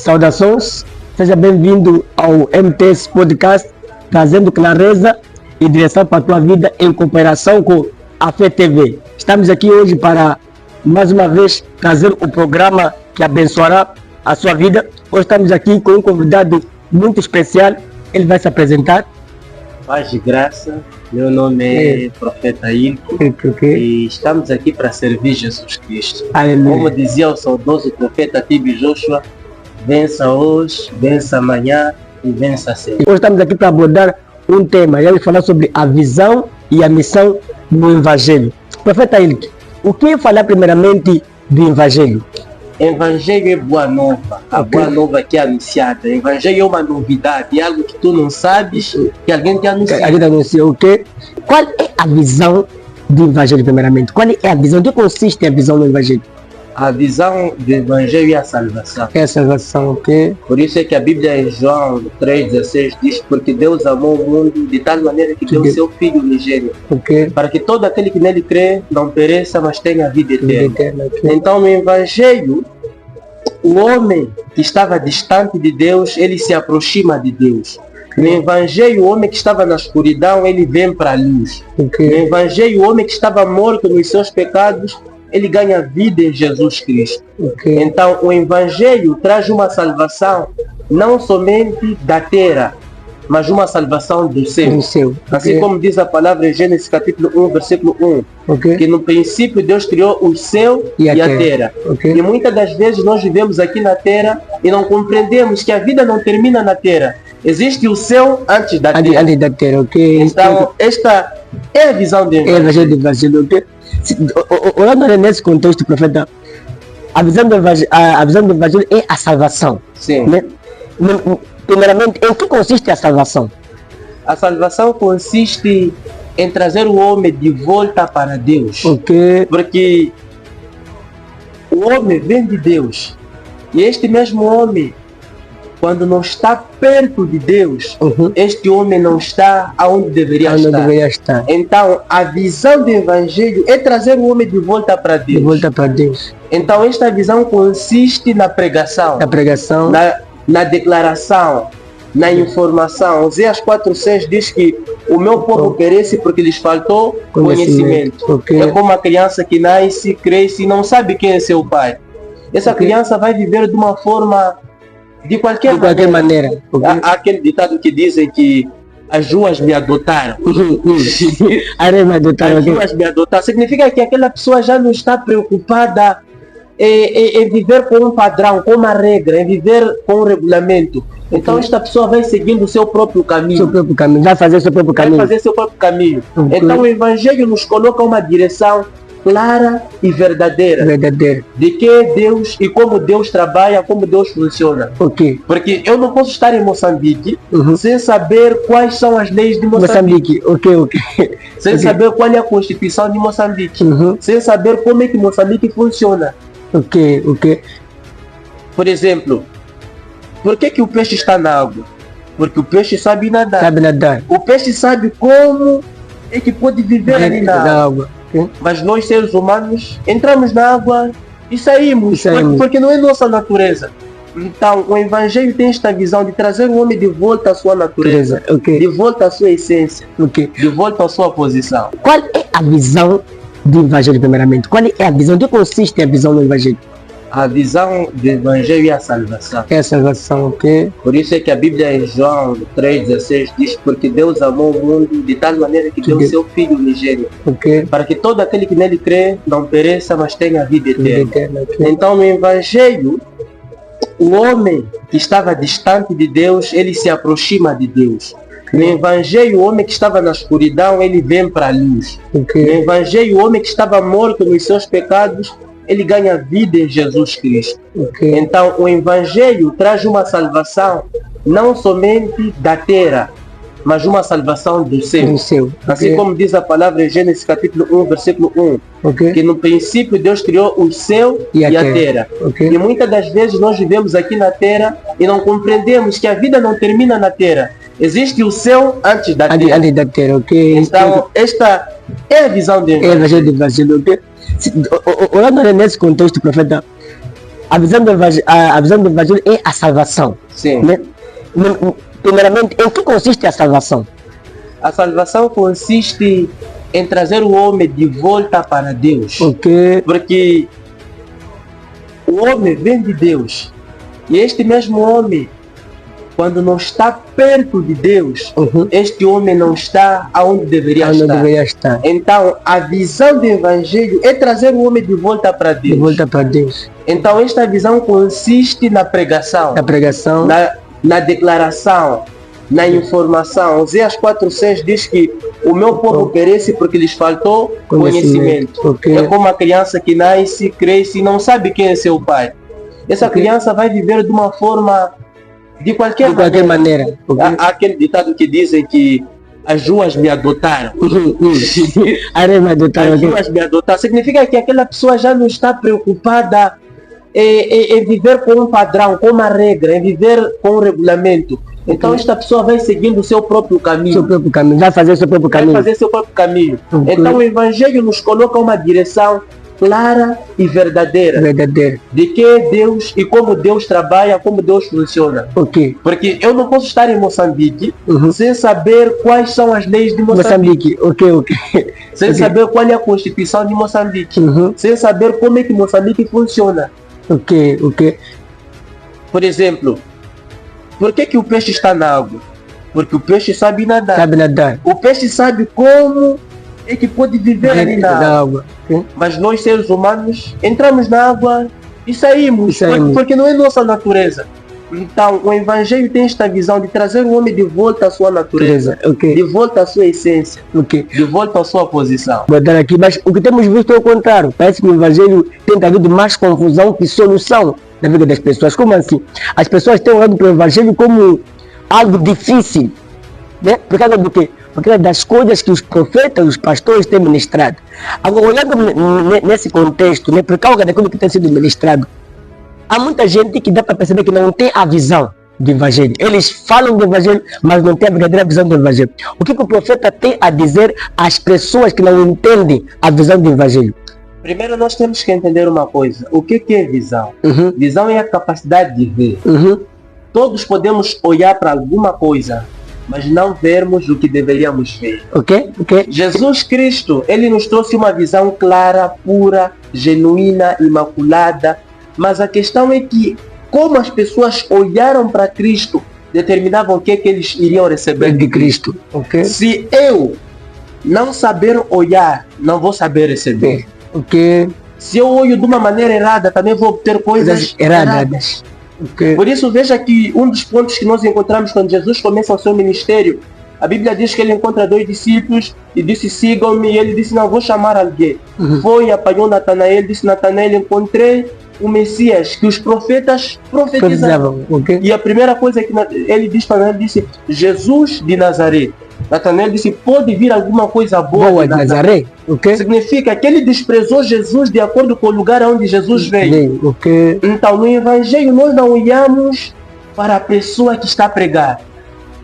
Saudações, seja bem-vindo ao MTS Podcast, trazendo clareza e direção para a tua vida em cooperação com a Fé TV. Estamos aqui hoje para, mais uma vez, trazer o programa que abençoará a sua vida. Hoje estamos aqui com um convidado muito especial, ele vai se apresentar. Paz de graça, meu nome é Profeta Ilko e estamos aqui para servir Jesus Cristo. Aleluia. Como dizia o saudoso profeta Tibi Joshua, vença hoje, vença amanhã e vença sempre. Hoje estamos aqui para abordar um tema, e vamos falar sobre a visão e a missão no Evangelho. Profeta Ilko, o que é falar primeiramente do Evangelho? Evangelho é boa nova, a boa nova que é anunciada. Evangelho é uma novidade, é algo que tu não sabes, que alguém te anuncia. Alguém te anuncia o quê? Qual é a visão do Evangelho primeiramente? Qual é a visão? De que consiste a visão do Evangelho? A visão do Evangelho é a salvação. É a salvação, ok? Por isso é que a Bíblia em João 3,16 diz: porque Deus amou o mundo de tal maneira que deu o seu Filho unigênito, Ok. para que todo aquele que nele crê não pereça, mas tenha vida eterna. Eterna, ok. Então no Evangelho, o homem que estava distante de Deus, ele se aproxima de Deus. No Evangelho, o homem que estava na escuridão, ele vem para a luz. No Ok. Evangelho, o homem que estava morto nos seus pecados, ele ganha vida em Jesus Cristo. Ok. Então, o Evangelho traz uma salvação não somente da terra, mas uma salvação do céu. O seu. Assim como diz a palavra em Gênesis capítulo 1, versículo 1, Ok. que no princípio Deus criou o céu E e a a terra. terra. Ok. E muitas das vezes nós vivemos aqui na terra e não compreendemos que a vida não termina na terra. Existe o céu antes da terra. Ali da terra, ok? Então, esta é a visão de É o Evangelho do Evangelho, ok? Olhando nesse contexto, profeta, a visão do Evangelho é a salvação. Sim. Né? Primeiramente, em que consiste a salvação? A salvação consiste em trazer o homem de volta para Deus. Ok. Porque o homem vem de Deus. E este mesmo homem, quando não está perto de Deus, este homem não está aonde deveria Não estar. deveria estar. Então, a visão do Evangelho é trazer o homem de volta para De Deus. volta para Deus. Então, esta visão consiste na pregação, A pregação. na declaração, na informação. Oséias 4,6 diz que o meu povo perece porque lhes faltou conhecimento. Ok. É como a criança que nasce, cresce e não sabe quem é seu pai. Essa Ok. criança vai viver de uma forma, de qualquer De qualquer maneira. Ok. Há aquele ditado que dizem que as ruas me adotaram. Arema do As tal, ok? ruas me adotaram. Significa que aquela pessoa já não está preocupada em viver com um padrão, com uma regra, em viver com um regulamento. Então esta pessoa vai seguindo o seu próprio caminho. Seu próprio caminho. Vai fazer seu próprio Vai caminho. fazer seu próprio caminho. Ok. Então o Evangelho nos coloca uma direção clara e verdadeira Verdadeiro. de que é Deus e como Deus trabalha, como Deus funciona. Ok. Porque eu não posso estar em Moçambique Uhum. sem saber quais são as leis de Moçambique, Moçambique. Ok, ok. sem Ok. saber qual é a Constituição de Moçambique, Uhum. sem saber como é que Moçambique funciona. Ok, ok. Por exemplo, por que o peixe está na água? Porque o peixe sabe nadar. Sabe nadar. O peixe sabe como é que pode viver ali na água. Na água. Ok. Mas nós, seres humanos, entramos na água e saímos, E saímos. porque não é nossa natureza. Então, o Evangelho tem esta visão de trazer o homem de volta à sua natureza, Beleza. Ok. de volta à sua essência, Ok. de volta à sua posição. Qual é a visão do Evangelho primeiramente? Qual é a visão? De que consiste a visão do Evangelho? A visão do Evangelho é a salvação. É a salvação, ok? Por isso é que a Bíblia em João 3,16 diz: porque Deus amou o mundo de tal maneira que deu o seu Filho unigênito, Ok. para que todo aquele que nele crê não pereça, mas tenha vida Vida eterna. eterna, ok? Então no Evangelho, o homem que estava distante de Deus, ele se aproxima de Deus. No Evangelho, o homem que estava na escuridão, ele vem para a luz. No Ok. Evangelho, o homem que estava morto nos seus pecados, ele ganha vida em Jesus Cristo. Ok. Então, o Evangelho traz uma salvação não somente da terra, mas uma salvação do O céu. seu. Assim Ok. como diz a palavra em Gênesis capítulo 1, versículo 1, Ok. que no princípio Deus criou o céu E e a a terra. terra. Ok. E muitas das vezes nós vivemos aqui na terra e não compreendemos que a vida não termina na terra. Existe o céu antes da terra. Ali da terra, ok? Então, esta é a visão de É o Evangelho do Evangelho, ok? Olhando nesse contexto, profeta, a visão do evangelho é a salvação. Sim. Né? Primeiramente, em que consiste a salvação? A salvação consiste em trazer o homem de volta para Deus. Ok. Porque o homem vem de Deus. E este mesmo homem, quando não está perto de Deus, este homem não está aonde deveria estar. Então, a visão do Evangelho é trazer o homem de volta para Deus. De volta para Deus. Então, esta visão consiste na pregação. Na pregação. Na declaração. Na informação. Oséias 4:6 diz que o meu povo perece porque lhes faltou conhecimento. Okay. É como a criança que nasce, cresce e não sabe quem é seu pai. Essa criança vai viver de uma forma, de qualquer maneira. Há aquele ditado que dizem que as ruas me adotaram. As ruas me adotaram. Significa que aquela pessoa já não está preocupada em viver com um padrão, com uma regra, em viver com um regulamento. Então esta pessoa vai seguindo o seu próprio caminho. Vai fazer seu próprio caminho. Então o Evangelho nos coloca uma direção clara e verdadeira. De que Deus e como Deus trabalha, como Deus funciona. Porque eu não posso estar em Moçambique sem saber quais são as leis de Moçambique. Sem saber qual é a Constituição de Moçambique. Sem saber como é que Moçambique funciona. Por exemplo, por que o peixe está na água? Porque o peixe sabe nadar. O peixe sabe como é que pode viver ali na água. Mas nós, seres humanos, entramos na água e saímos. Porque não é nossa natureza. Então, o Evangelho tem esta visão de trazer o homem de volta à sua natureza. De volta à sua essência. De volta à sua posição. Mas o que temos visto é o contrário. Parece que o Evangelho tem trazido mais confusão que solução na vida das pessoas. Como assim? As pessoas têm olhado para o Evangelho como algo difícil. Né? Por causa do quê? Por causa das coisas que os profetas, os pastores têm ministrado. Agora, olhando nesse contexto, né, por causa daquilo que tem sido ministrado, há muita gente que dá para perceber que não tem a visão do Evangelho. Eles falam do Evangelho, mas não têm a verdadeira visão do Evangelho. O que o profeta tem a dizer às pessoas que não entendem a visão do Evangelho? Primeiro nós temos que entender uma coisa. O que é visão? Visão é a capacidade de ver. Todos podemos olhar para alguma coisa, mas não vermos o que deveríamos ver. Jesus Cristo, ele nos trouxe uma visão clara, pura, genuína, imaculada. Mas a questão é que como as pessoas olharam para Cristo, determinavam o que eles iriam receber de Cristo. Se eu não saber olhar, não vou saber receber. Se eu olho de uma maneira errada, também vou obter coisas erradas. Por isso, veja que um dos pontos que nós encontramos quando Jesus começa o seu ministério, a Bíblia diz que ele encontra 2 discípulos e disse, sigam-me. E ele disse, não, vou chamar alguém. Foi, apanhou Natanael, disse, Natanael, encontrei o Messias que os profetas profetizavam. E a primeira coisa que ele disse para ele, disse, Jesus de Nazaré. Natanael disse, pode vir alguma coisa boa de Nazaré? Significa que ele desprezou Jesus de acordo com o lugar onde Jesus veio. Então, no Evangelho, nós não olhamos para a pessoa que está a pregar.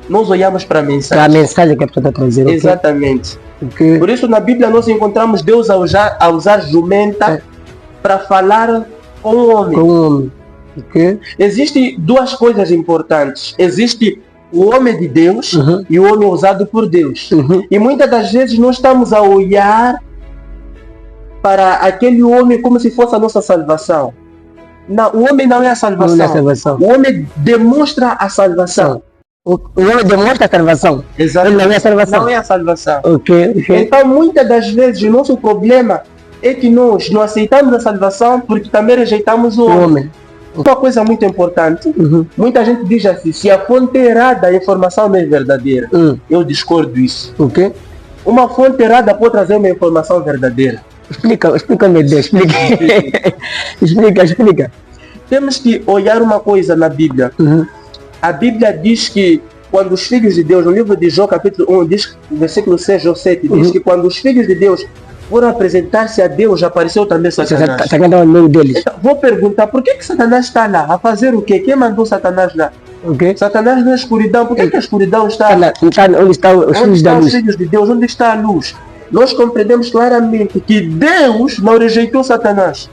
Nós olhamos para a mensagem. Para a mensagem que a pessoa está trazendo. Exatamente. Por isso, na Bíblia, nós encontramos Deus a usar jumenta para falar com o homem. Existem 2 coisas importantes. Existe o homem de Deus e o homem usado por Deus. E muitas das vezes nós estamos a olhar para aquele homem como se fosse a nossa salvação. Não, o homem não é a salvação. O homem demonstra a salvação. O homem demonstra a salvação. Exato. Ele não é a salvação. Não é a salvação. Então muitas das vezes o nosso problema é que nós não aceitamos a salvação porque também rejeitamos o homem. Uma coisa muito importante, muita gente diz assim, se a fonte é errada, a informação não é verdadeira. Eu discordo disso. Uma fonte errada pode trazer uma informação verdadeira. Explica, meu Deus, explica. Temos que olhar uma coisa na Bíblia. A Bíblia diz que quando os filhos de Deus, no livro de Jó, capítulo 1, diz, versículo 6 ou 7, diz que quando os filhos de Deus foram apresentar-se a Deus, apareceu também Satanás. Satanás no meio deles. Então, vou perguntar, por que Satanás está lá? A fazer o quê? Quem mandou Satanás lá? Satanás na escuridão. Por que a escuridão está? Onde estão os filhos da luz? Os filhos de Deus? Onde está a luz? Nós compreendemos claramente que Deus não rejeitou Satanás.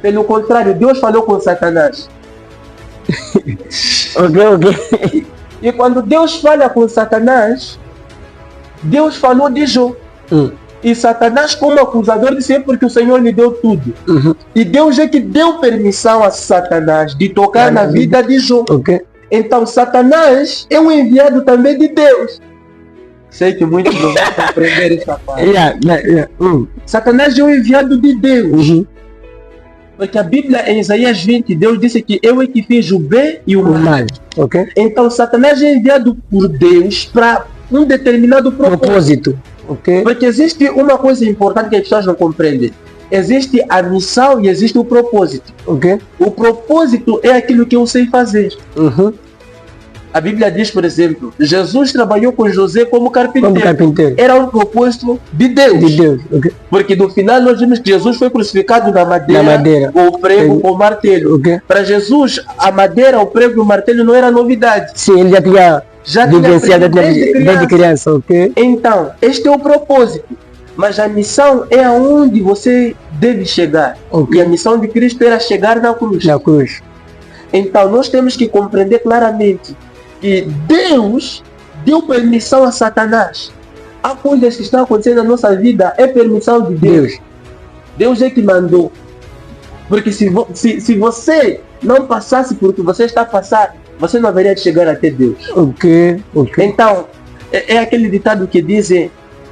Pelo contrário, Deus falou com Satanás. Ok. E quando Deus fala com Satanás, Deus falou de Jó. E Satanás, como acusador, disse é porque o Senhor lhe deu tudo. E Deus é que deu permissão a Satanás de tocar na vida de Jó. Então Satanás é um enviado também de Deus. Sei que muitos não vão compreender essa parte. Satanás é um enviado de Deus. Porque a Bíblia, em Isaías 20, Deus disse que eu é que fiz o bem e o mal. Então Satanás é enviado por Deus para um determinado propósito. Porque existe uma coisa importante que as pessoas não compreendem. Existe a missão e existe o propósito. O propósito é aquilo que eu sei fazer. A Bíblia diz, por exemplo, Jesus trabalhou com José como carpinteiro. Era um propósito de Deus. Porque no final nós vimos que Jesus foi crucificado na madeira. Com o prego, com o martelo. Para Jesus, a madeira, o prego e o martelo não era novidade. Sim, ele já tinha vivenciado desde criança. Então, este é o propósito. Mas a missão é aonde você deve chegar. E a missão de Cristo era chegar na cruz. Então, nós temos que compreender claramente que Deus deu permissão a Satanás. Há coisas que estão acontecendo na nossa vida, é permissão de Deus. Deus é que mandou. Porque se você não passasse por o que você está passando, você não haveria de chegar até Deus. Então, é aquele ditado que diz: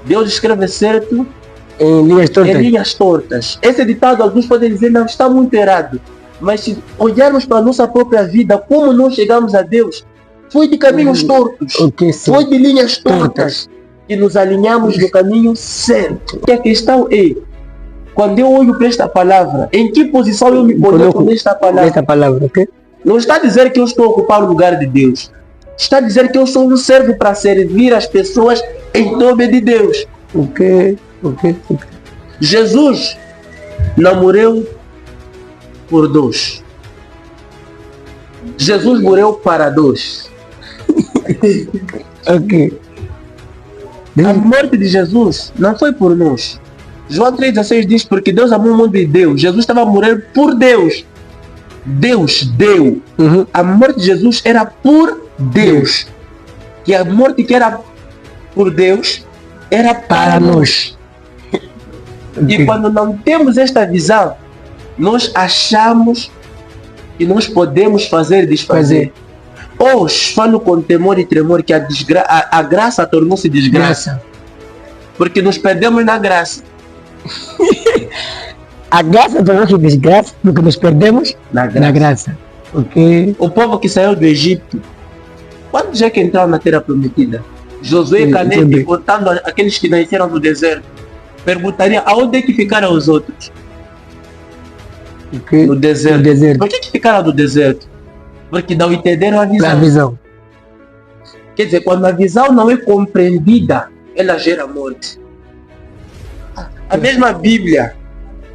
Deus escreve certo em linhas tortas. Esse ditado, alguns podem dizer, não, está muito errado. Mas se olharmos para a nossa própria vida, como nós chegamos a Deus, foi de caminhos tortos. Foi de linhas tortas que nos alinhamos no caminho certo. E a questão é, quando eu olho para esta palavra, em que posição eu me coloco nesta palavra? Não está a dizer que eu estou a ocupar o lugar de Deus. Está a dizer que eu sou um servo para servir as pessoas em nome de Deus. Jesus não morreu por dois. Jesus morreu para dois. A morte de Jesus não foi por nós. João 3,16 diz: porque Deus amou o mundo e deu. Jesus estava a morrer por Deus. Deus deu. A morte de Jesus era por Deus. E a morte que era por Deus era para nós. E quando não temos esta visão, nós achamos que nós podemos fazer e desfazer. Hoje falo com temor e tremor que a graça tornou-se desgraça. Porque nos perdemos na graça. A graça tornou-se desgraça porque nos perdemos na graça. O povo que saiu do Egito, quantos é que entraram na terra prometida? Josué e Caleb, contando aqueles que nasceram no deserto, perguntaria aonde é que ficaram os outros? No deserto. Por que ficaram no deserto? Porque não entenderam a visão. Quer dizer, quando a visão não é compreendida, ela gera morte. A mesma Bíblia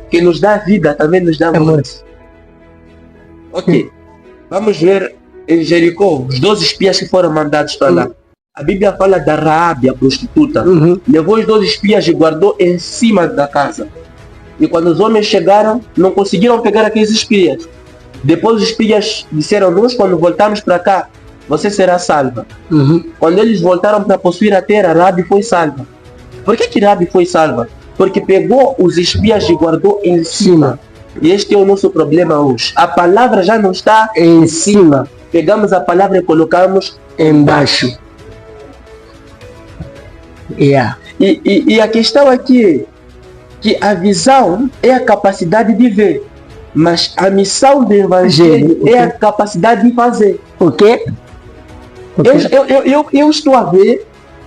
que nos dá vida também nos dá morte. Vamos ver em Jericó, os 12 espias que foram mandados para lá. A Bíblia fala da Raabe, a prostituta. Levou os 12 espias e guardou em cima da casa. E quando os homens chegaram, não conseguiram pegar aqueles espias. Depois os espias disseram: nós, quando voltarmos para cá, você será salva. Quando eles voltaram para possuir a terra, Raabe foi salva. Por que Raabe foi salva? Porque pegou os espias e guardou em cima. E este é o nosso problema hoje. A palavra já não está em cima. Pegamos a palavra e colocamos embaixo. E a questão aqui é que a visão é a capacidade de ver. Mas a missão do Evangelho é a capacidade de fazer. Eu estou a ver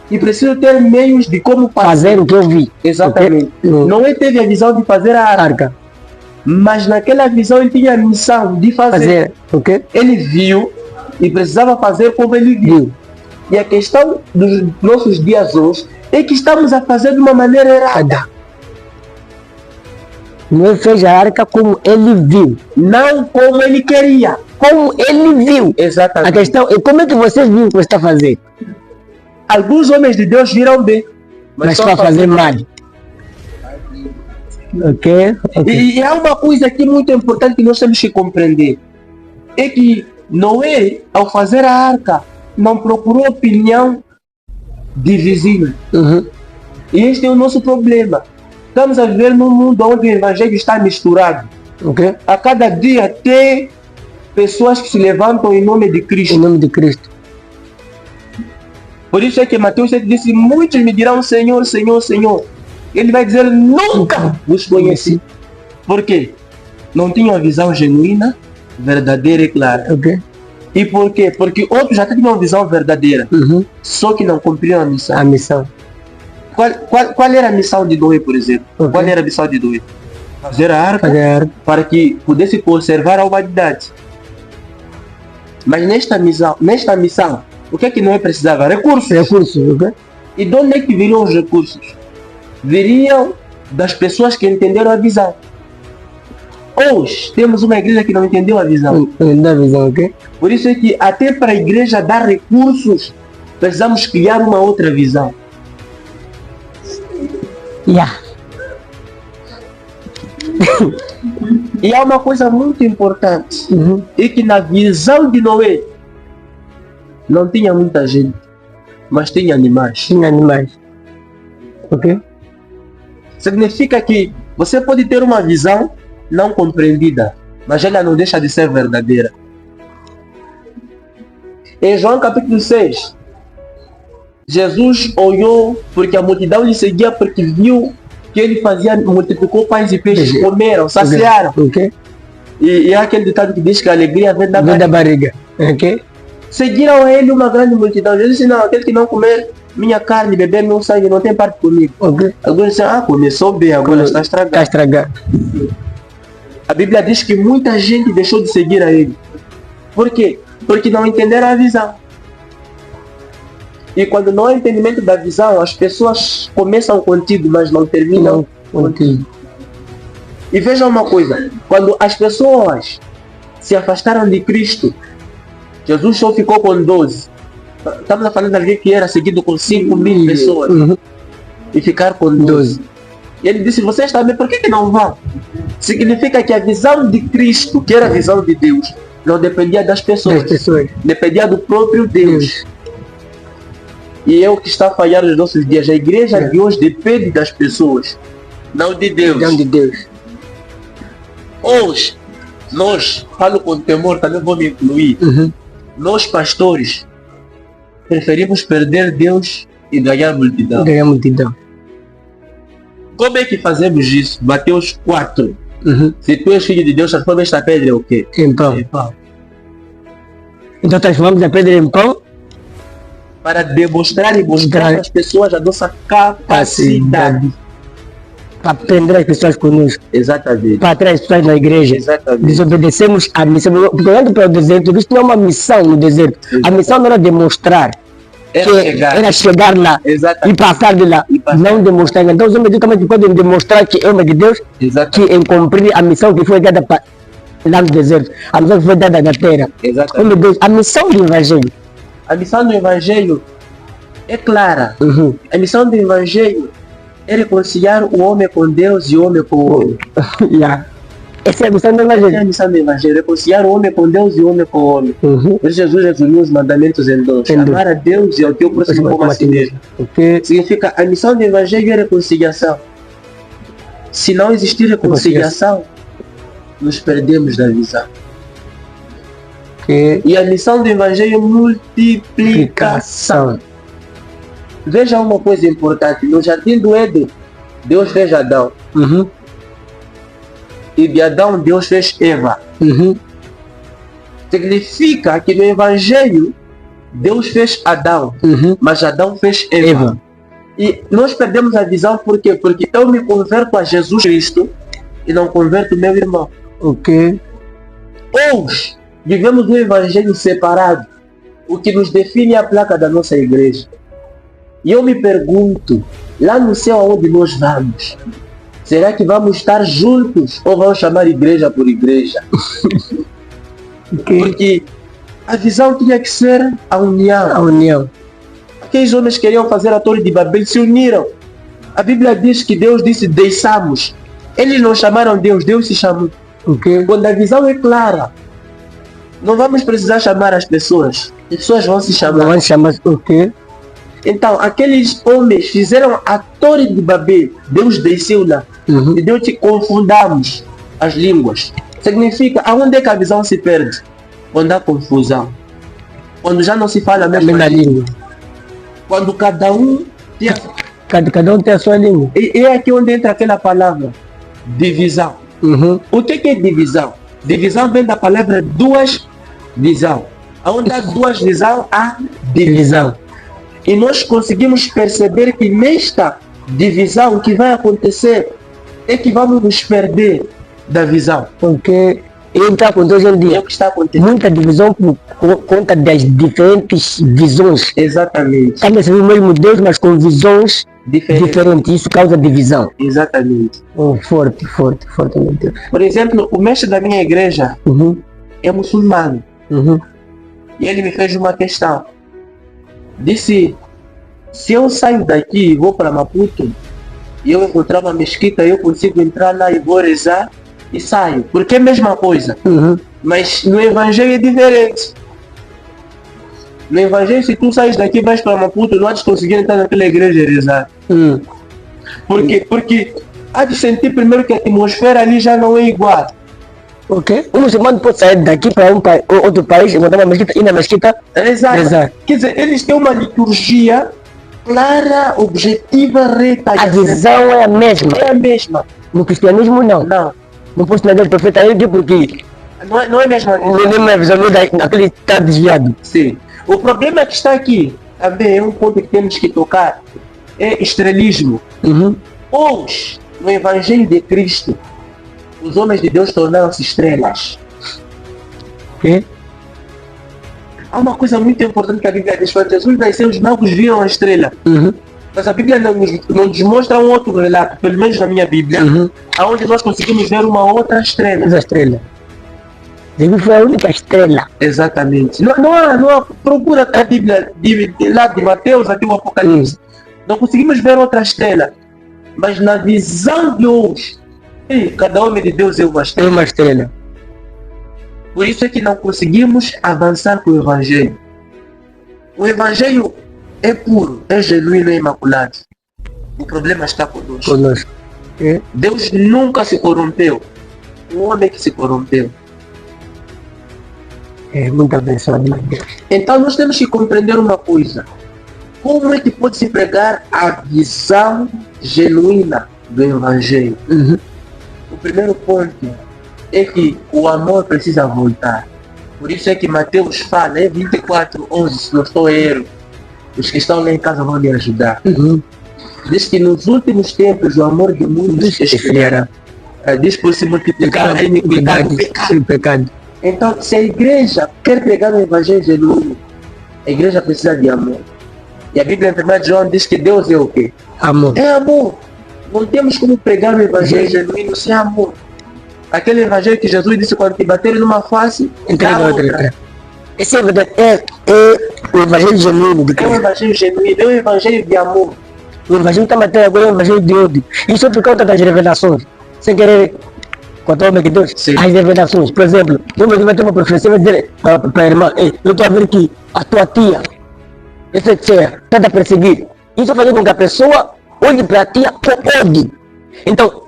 e preciso ter meios de como fazer o que eu vi. Exatamente. Noé teve a visão de fazer a arca. Mas naquela visão ele tinha a missão de fazer. Ele viu e precisava fazer como ele viu. E a questão dos nossos dias hoje é que estamos a fazer de uma maneira errada. Não fez a arca como ele viu, não como ele queria, como ele viu. Exatamente. A questão é como é que vocês viram que você está fazendo. Alguns homens de Deus viram bem, mas para fazer mal. Ok. E há uma coisa aqui muito importante que nós temos que compreender. É que Noé, ao fazer a arca, não procurou opinião de vizinho. E este é o nosso problema. Estamos a viver num mundo onde o evangelho está misturado. Ok. A cada dia tem pessoas que se levantam em nome de Cristo. Em nome de Cristo. Por isso é que Mateus 7 disse, muitos me dirão Senhor, Senhor, Senhor. Ele vai dizer, nunca vos conheci. Por quê? Não tinham uma visão genuína, verdadeira e clara. Ok. E por quê? Porque outros já tinham uma visão verdadeira, só que não cumpriram a missão. A missão. Qual era a missão de Noé, por exemplo? Ok. Qual era a missão de Noé? Fazer a arca Fazer a arca. para que pudesse conservar a humanidade. Mas nesta missão, o que é que Noé precisava? Recursos. Recursos, ok? E de onde é que viriam os recursos? Viriam das pessoas que entenderam a visão. Hoje temos uma igreja que não entendeu a visão. Não dá visão, ok? Por isso é que até para a igreja dar recursos, precisamos criar uma outra visão. Yeah. E há uma coisa muito importante, é que na visão de Noé não tinha muita gente, mas tinha animais. Tinha animais. Ok? Significa que você pode ter uma visão não compreendida, mas ela não deixa de ser verdadeira. Em João capítulo 6, Jesus olhou porque a multidão lhe seguia porque viu que ele multiplicou pães e peixes, comeram, saciaram. Ok. E é aquele ditado que diz que a alegria vem da barriga. Ok. Seguiram a ele uma grande multidão. Jesus disse, não, aquele que não comer minha carne, beber meu sangue, não tem parte comigo. Ok. Alguns disseram, começou bem, agora está estragado. Está estragado. A Bíblia diz que muita gente deixou de seguir a ele. Por quê? Porque não entenderam a visão. E quando não há entendimento da visão, as pessoas começam contigo, mas não terminam contigo. E vejam uma coisa, quando as pessoas se afastaram de Cristo, Jesus só ficou com 12. Estamos a falar de alguém que era seguido com 5.000 pessoas. E ficar com 12. E ele disse, vocês também, por que não vão? Significa que a visão de Cristo, que era a visão de Deus, não dependia das pessoas. Dependia do próprio Deus. E é o que está a falhar nos nossos dias. A igreja de hoje depende das pessoas, não de Deus. Não de Deus. Hoje, nós, falo com temor, também vou me incluir. Nós, pastores, preferimos perder Deus e ganhar multidão. Ganhar multidão. Como é que fazemos isso? Mateus 4. Se tu és filho de Deus, transforma esta pedra em o quê? Em pão. Em pão. Então transformamos a pedra em pão para demonstrar e mostrar às pessoas a nossa capacidade. Para prender as pessoas conosco. Exatamente. Para atrair as pessoas na igreja. Exatamente. Desobedecemos a missão. Porque olhando para o deserto, isso não é uma missão no deserto. A missão não era demonstrar. Era chegar lá. Exatamente. E passar de lá. Não demonstrar. Então os homens também podem demonstrar que é homem de Deus. Exatamente. Que em cumprir a missão que foi dada para, lá no deserto. A missão que foi dada na terra. Exatamente. Deus, a missão do Evangelho. A missão do Evangelho é clara. A missão do Evangelho é reconciliar o homem com Deus e o homem com o homem. Essa é a missão do Evangelho. Essa é a missão do Evangelho, reconciliar o homem com Deus e o homem com o homem. Por isso Jesus resumiu os mandamentos em 2. Amar a Deus e ao teu próximo como a si mesmo. Significa, a missão do Evangelho é reconciliação. Se não existir reconciliação, nos perdemos da visão. E a missão do Evangelho é multiplicação. Veja uma coisa importante. No jardim do Éden, Deus fez Adão. E de Adão, Deus fez Eva. Significa que no Evangelho, Deus fez Adão, mas Adão fez Eva. E nós perdemos a visão por quê? Porque eu me converto a Jesus Cristo e não converto meu irmão. Hoje, vivemos um evangelho separado, o que nos define é a placa da nossa igreja. E eu me pergunto, lá no céu aonde nós vamos, será que vamos estar juntos ou vamos chamar igreja por igreja? Porque a visão tinha que ser a união. A união. Aqueles homens queriam fazer a Torre de Babel, se uniram. A Bíblia diz que Deus disse, deixamos Eles não chamaram Deus, Deus se chamou. Ok. Quando a visão é clara, não vamos precisar chamar as pessoas vão se Não chamar. vai chamar. Ok. Então, aqueles homens fizeram a Torre de Babel, Deus desceu lá, Uhum. e Deus te confundamos as línguas. Significa, aonde é que a visão se perde? Quando há confusão. Quando já não se fala a mesma Na língua. língua. Quando cada um tem a... Cada um tem a sua língua. E é aqui onde entra aquela palavra, divisão. Uhum. O que é divisão? Divisão vem da palavra duas visão. Onde há duas visões, há divisão. E nós conseguimos perceber que nesta divisão que vai acontecer é que vamos nos perder da visão. Porque ele está com hoje em É dia. o que está acontecendo. Muita divisão por conta das diferentes visões. Exatamente. Está a servir o mesmo Deus, mas com visões Diferente. diferentes. Isso causa divisão. Exatamente. Oh, forte, meu Deus. Por exemplo, o mestre da minha igreja Uhum. é muçulmano. Uhum. E ele me fez uma questão. Disse, se eu saio daqui e vou para Maputo, e eu encontrar uma mesquita, eu consigo entrar lá e vou rezar e saio. Porque é a mesma coisa. Uhum. Mas no Evangelho é diferente. No Evangelho, se tu sais daqui e vais para Maputo, não há de conseguir entrar naquela igreja e rezar. Por quê? Porque há de sentir primeiro que a atmosfera ali já não é igual. Ok? Um muçulmano pode sair daqui para outro país, encontrar uma mesquita, ir na mesquita. Exato. Exato. Quer dizer, eles têm uma liturgia clara, objetiva, reta. A visão é a mesma. é a mesma. No cristianismo, não. Não. Não posso negar perfeitamente porque Não é a mesma. não é uma visão daquele que está desviado. Sim. O problema que está aqui, também é um ponto que temos que tocar, é estrelismo. Uhum. Hoje, no Evangelho de Cristo, os homens de Deus tornaram-se estrelas. Ok? Há uma coisa muito importante que a Bíblia diz, quando Jesus nasceu, os magos viram a estrela. Uhum. Mas a Bíblia não nos mostra um outro relato, pelo menos na minha Bíblia, Uhum. onde nós conseguimos ver uma outra estrela. Essa estrela. Jesus foi a única estrela. Exatamente. Não há procura a Bíblia lá de Mateus até o Apocalipse. Não conseguimos ver outra estrela. Mas na visão de hoje, cada homem de Deus é uma É estrela. uma estrela. Por isso é que não conseguimos avançar com o Evangelho. O Evangelho é puro, é genuíno, é imaculado. O problema está conosco. Conosco. Ok? Deus nunca se corrompeu. O homem que se corrompeu. É muito abençoado. Então nós temos que compreender uma coisa. Como é que pode se pregar a visão genuína do Evangelho? Uhum. O primeiro ponto é que o amor precisa voltar. Por isso é que Mateus fala, é 24:11, se não estou erro. Os que estão lá em casa vão me ajudar. Uhum. Diz que nos últimos tempos o amor de muitos se esfriará. Diz por se multiplicar a iniquidade e o pecado. O pecado. Então, se a igreja quer pregar o Evangelho genuíno, a igreja precisa de amor. E a Bíblia em 1 João diz que Deus é o quê? Amor. É amor. Não temos como pregar o Evangelho genuíno sem amor. Aquele Evangelho que Jesus disse, quando te baterem numa face, Entrega dá outra. Esse é verdade. É o evangelho genuíno de É um Cristo. Evangelho genuíno, é um Evangelho de amor. O evangelho está matando agora é um evangelho de ódio. Isso é por conta das revelações. Sem querer contar o que Deus. Sim. As revelações. Por exemplo, Deus vai ter uma profecia vai dizer para a irmã, ei, eu estou a ver que a tua tia, essa tia, está a perseguir. Isso faz com que a pessoa olhe para a tia com ódio. Então,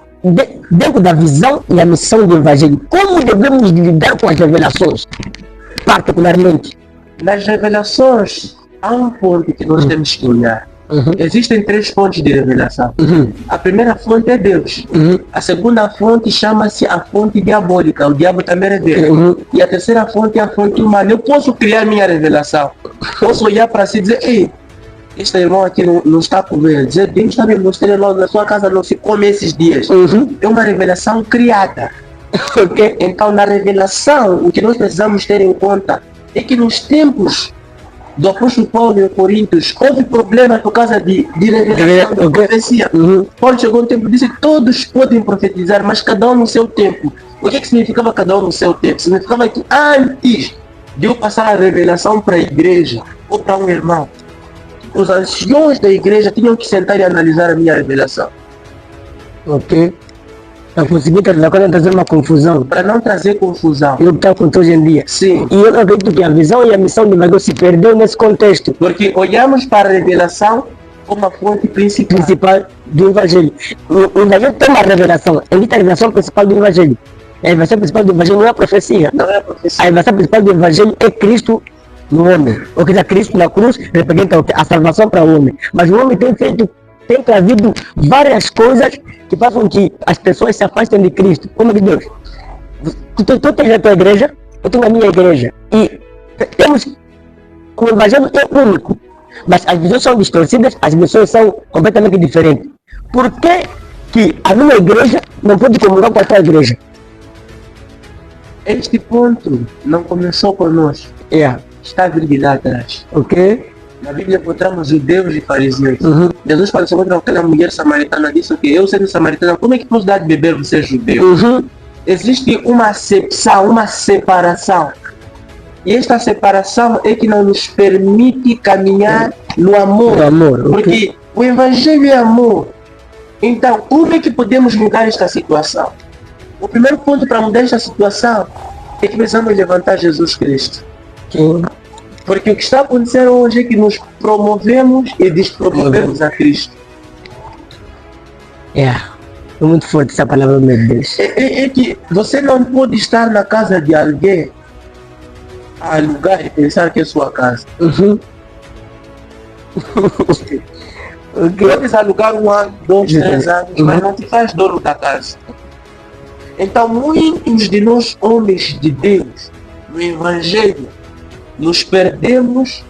dentro da visão e a missão do evangelho, como devemos lidar com as revelações? Particularmente. Nas revelações, há um ponto que nós temos que olhar. Uhum. Existem 3 fontes de revelação. Uhum. A primeira fonte é Deus. Uhum. A segunda fonte chama-se a fonte diabólica. O diabo também é Deus. Uhum. E a terceira fonte é a fonte humana. Eu posso criar minha revelação. Posso olhar para si e dizer, ei, este irmão aqui não está comendo. Dizer, Deus está me mostrando logo na sua casa não se come esses dias. Uhum. É uma revelação criada. Ok? Então, na revelação, o que nós precisamos ter em conta é que nos tempos do apóstolo Paulo em Coríntios, houve problemas por causa de revelação da profecia. Uhum. Paulo chegou no tempo e disse que todos podem profetizar, mas cada um no seu tempo. O que significava cada um no seu tempo? Significava que antes de eu passar a revelação para a igreja ou para um irmão, os anciões da igreja tinham que sentar e analisar a minha revelação. Ok. Para conseguir trazer uma confusão. Para não trazer confusão. E o que está acontecendo hoje em dia. Sim. E eu acredito que a visão e a missão de Evangelho se perdeu nesse contexto. Porque olhamos para a revelação como a fonte principal do Evangelho. O Evangelho tem uma revelação. É a revelação principal do Evangelho. A revelação principal do Evangelho não é a profecia. Não é a profecia. A revelação principal do Evangelho é Cristo no homem. Ou seja, Cristo na cruz representa a salvação para o homem. Mas o homem tem trazido várias coisas que fazem que as pessoas se afastem de Cristo. Como de Deus. Tu tens a tua igreja, eu tenho a minha igreja. E o Evangelho é único. Mas as visões são distorcidas, as missões são completamente diferentes. Por que a minha igreja não pode comungar com a tua igreja? Este ponto não começou conosco. Está a vir lá atrás. Ok? Na Bíblia encontramos judeus e fariseus. Jesus quando se encontra com aquela mulher samaritana disse que eu sendo samaritana, como é que posso dar de beber você judeu? Existe uma acepção, uma separação. E esta separação é que não nos permite caminhar no amor. Porque o Evangelho é amor. Então, como é que podemos mudar esta situação? O primeiro ponto para mudar esta situação é que precisamos levantar Jesus Cristo. Porque o que está acontecendo hoje é que nos promovemos e despromovemos a Cristo. É muito forte essa palavra, meu Deus. É que você não pode estar na casa de alguém a alugar e pensar que é sua casa. Podes alugar 1 ano, 2, 3 anos, mas não te faz dono da casa. Então muitos de nós, homens de Deus, no Evangelho, nos perdemos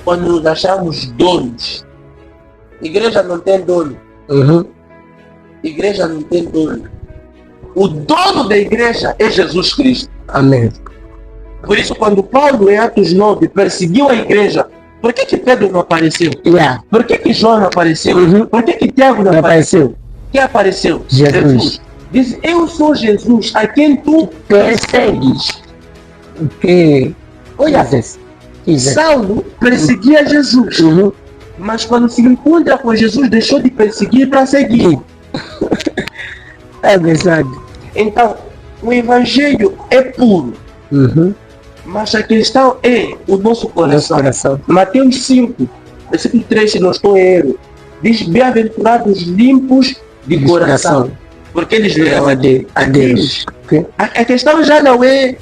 quando nos achamos donos. Igreja não tem dono. Igreja não tem dono. O dono da igreja é Jesus Cristo. Amém. Por isso, quando Paulo, em Atos 9, perseguiu a igreja, por que Pedro não apareceu? Por que João não apareceu? Por que Tiago não apareceu? Quem apareceu? Jesus. Diz, eu sou Jesus, a quem tu persegues. Olha, Saulo perseguia Jesus. Mas quando se encontra com Jesus, deixou de perseguir para seguir. É verdade. Então, o Evangelho é puro. Mas a questão é o nosso coração. Mateus 5, versículo 3, se não estou errado, diz, bem-aventurados limpos de coração, porque eles verão a Deus. A questão já não é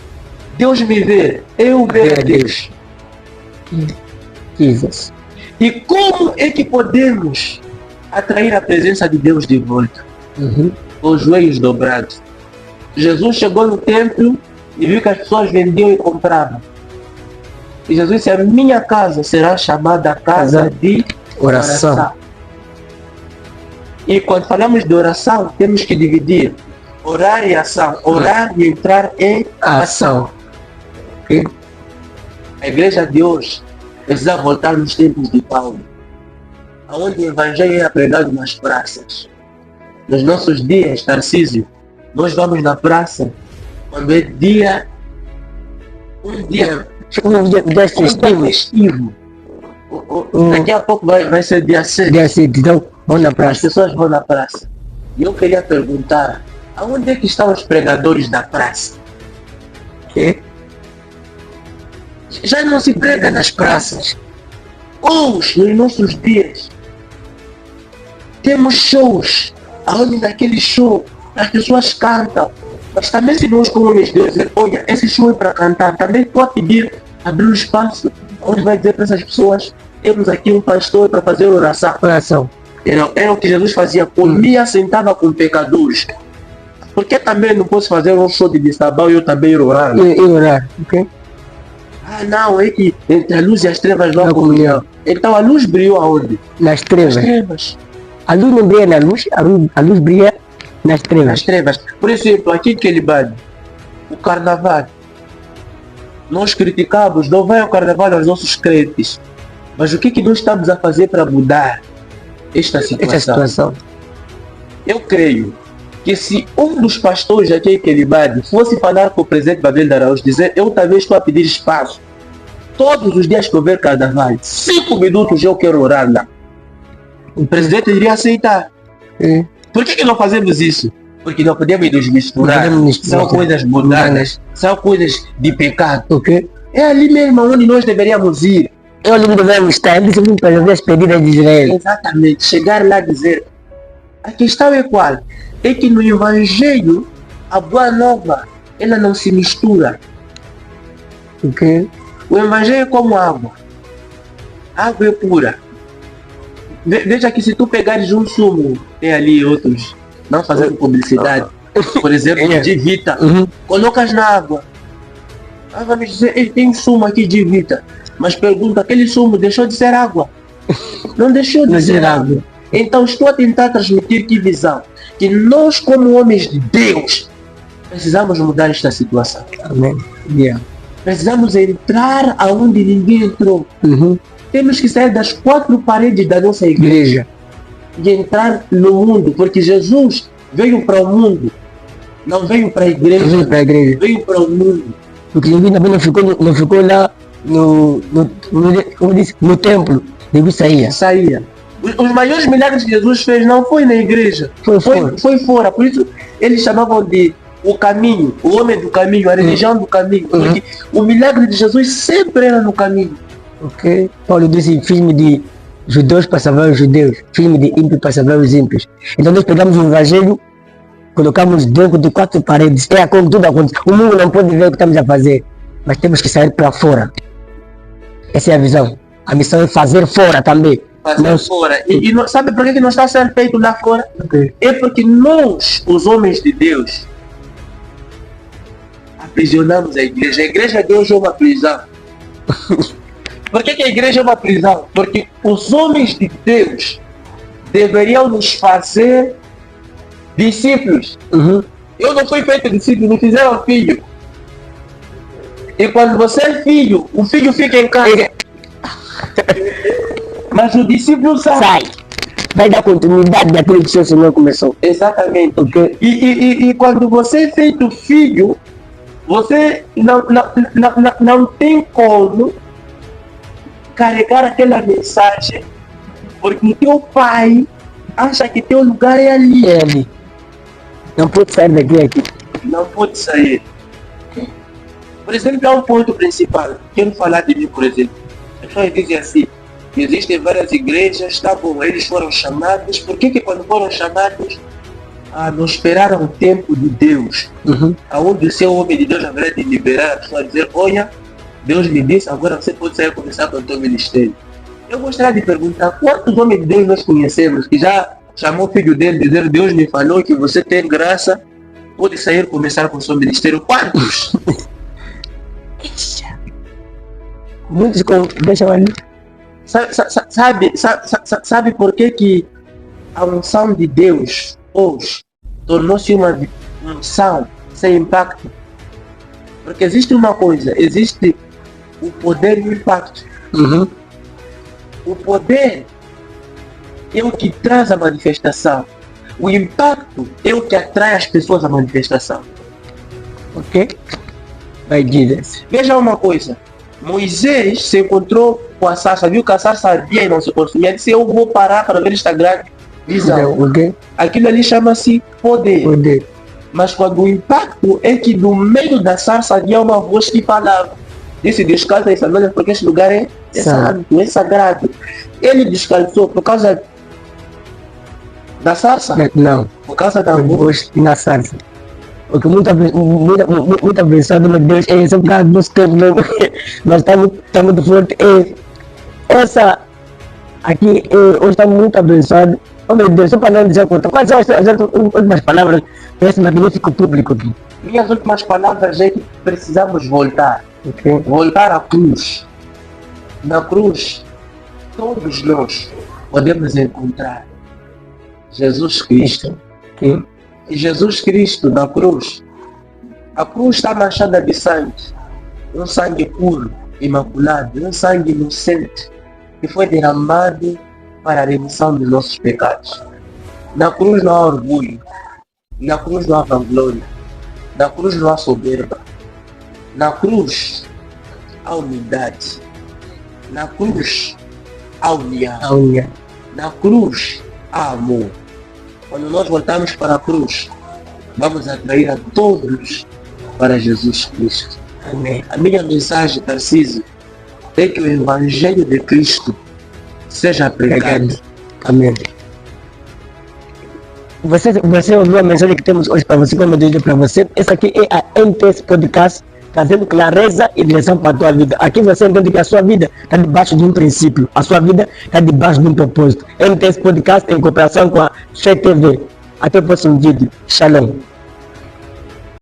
Deus me ver, eu ver a Deus. Jesus. E como é que podemos atrair a presença de Deus de volta? Com os joelhos dobrados. Jesus chegou no templo e viu que as pessoas vendiam e compravam. E Jesus disse, a minha casa será chamada casa de oração. E quando falamos de oração, temos que dividir orar e ação. Orar e entrar em ação. A igreja de hoje precisa voltar nos tempos de Paulo, onde o Evangelho era pregado nas praças. Nos nossos dias, Tarcísio, nós vamos na praça quando é dia, um dia festivo. Daqui a pouco vai ser dia 7. Então, vamos na As praça. pessoas vão na praça. E eu queria perguntar, aonde é que estão os pregadores da praça? Já não se prega nas praças. Hoje, nos nossos dias, temos shows, onde naquele show as pessoas cantam. Mas também se nós como homens de Deus dizer, olha, esse show é para cantar, também estou a pedir, abrir um espaço, onde vai dizer para essas pessoas, temos aqui um pastor para fazer oração. Era o que Jesus fazia, comia, sentava com pecadores. Por que também não posso fazer um show de sabão e eu também orar? Orar, Ah não, é que entre a luz e as trevas não há comunhão. Então a luz brilhou aonde? Nas trevas. Nas trevas. A luz não brilha na luz, a luz brilha nas trevas. Nas trevas. Por exemplo, aqui em Quelibade, o carnaval. Nós criticamos, não vai ao carnaval aos nossos crentes. Mas o que nós estamos a fazer para mudar esta situação? Eu creio que se um dos pastores aqui em Quelibade fosse falar com o presidente Babel de Araújo, dizer, eu também estou a pedir espaço. Todos os dias que houver carnaval, 5 minutos eu quero orar lá. O presidente iria aceitar. Por que não fazemos isso? Porque não podemos nos misturar. São coisas mundanas, são coisas de pecado. Ok. É ali mesmo onde nós deveríamos ir. É onde devemos estar. Eles vão fazer as pedidas de Israel. Exatamente. Chegar lá e dizer. A questão é qual? É que no Evangelho, a boa nova, ela não se mistura. Ok. O Evangelho é como água. A água é pura. Veja que se tu pegares um sumo, tem ali outros, não fazendo publicidade, por exemplo, de Vita, colocas na água. Ah, vai me dizer, ele tem um sumo aqui de Vita. Mas pergunta, aquele sumo deixou de ser água? Não deixou de ser água. Então estou a tentar transmitir que visão? Que nós como homens de Deus precisamos mudar esta situação. Amém. Yeah. Precisamos entrar aonde ninguém entrou. Temos que sair das 4 paredes da nossa igreja e entrar no mundo, porque Jesus veio para o mundo, não veio para a igreja, veio para o mundo. Porque Jesus também não ficou lá no templo, ele saía. Os maiores milagres que Jesus fez não foi na igreja, foi fora. Por isso eles chamavam de o caminho, o homem do caminho, a religião do caminho. Porque o milagre de Jesus sempre era no caminho. Ok. Paulo disse filme de judeus para salvar os judeus, filme de ímpios para salvar os ímpios. Então nós pegamos o evangelho, colocamos dentro de 4 paredes. É como tudo acontece. O mundo não pode ver o que estamos a fazer, mas temos que sair para fora. Essa é a visão. A missão é fazer fora também. Fazer fora. E sabe por que não está sendo feito lá fora? Okay. É porque nós, os homens de Deus, aprisionamos a igreja. A igreja de hoje é uma prisão. Por que a igreja é uma prisão? Porque os homens de Deus deveriam nos fazer discípulos. Eu não fui feito discípulo, me fizeram filho. E quando você é filho, o filho fica em casa. Mas o discípulo sai. Vai dar continuidade daquilo que o seu Senhor começou. Exatamente. Okay. E quando você é feito filho, você não tem como carregar aquela mensagem, porque teu pai acha que teu lugar é ali. É ali. Não pode sair daqui aqui. Não pode sair. Por exemplo, há um ponto principal. Quero falar de mim, por exemplo. As pessoas dizem assim, existem várias igrejas, tá bom, eles foram chamados. Por que quando foram chamados, não esperaram o tempo de Deus? Aonde o seu homem de Deus haverá de liberar a pessoa, dizer, olha, Deus me disse, agora você pode sair e começar com o teu ministério. Eu gostaria de perguntar, quantos homens de Deus nós conhecemos que já chamou o filho dele e dizer, Deus me falou que você tem graça, pode sair e começar com o seu ministério? Quantos? Muitos deixam ali. Sabe por que a unção de Deus hoje tornou-se uma unção sem impacto? Porque existe uma coisa, existe o poder e o impacto. O poder é o que traz a manifestação. O impacto é o que atrai as pessoas à manifestação. Ok? Vai dizer. Veja uma coisa. Moisés se encontrou com a sarça, viu que a sarça ardia e não se consumia. Disse, eu vou parar para ver esta grande visão. Okay. Aquilo ali chama-se poder. Mas quando o impacto é que no meio da sarça havia uma voz que falava. Disse, descalça essa sandálias porque este lugar é santo, é sagrado. Ele descalçou por causa da sarça? Não. Por causa da voz na sarça. Porque muita pessoa do meu Deus, esse é o caso do nosso tempo, nós estamos muito forte. Essa aqui, hoje está muito abençoado. Oh meu Deus, só para não dizer quanto. Quais são as últimas palavras desse magnífico público aqui? Minhas últimas palavras é que precisamos voltar. Okay. Voltar à cruz. Na cruz, todos nós podemos encontrar Jesus Cristo. Okay. E Jesus Cristo na cruz, a cruz está manchada de sangue, um sangue puro, imaculado, um sangue inocente, que foi derramado para a remissão dos nossos pecados. Na cruz não há orgulho, na cruz não há vanglória, na cruz não há soberba, na cruz há humildade, na cruz há união, na cruz há amor. Quando nós voltamos para a cruz, Vamos atrair a todos para Jesus Cristo. Amém. A minha mensagem, Tarcísio, é que o Evangelho de Cristo seja pregado. Amém. Você ouviu a mensagem que temos hoje para você, como eu disse para você. Essa aqui é a MTS Podcast, trazendo clareza e direção para a tua vida. Aqui você entende que a sua vida está debaixo de um princípio, a sua vida está debaixo de um propósito. MTS Podcast em cooperação com a FETV. Até o próximo vídeo. Shalom.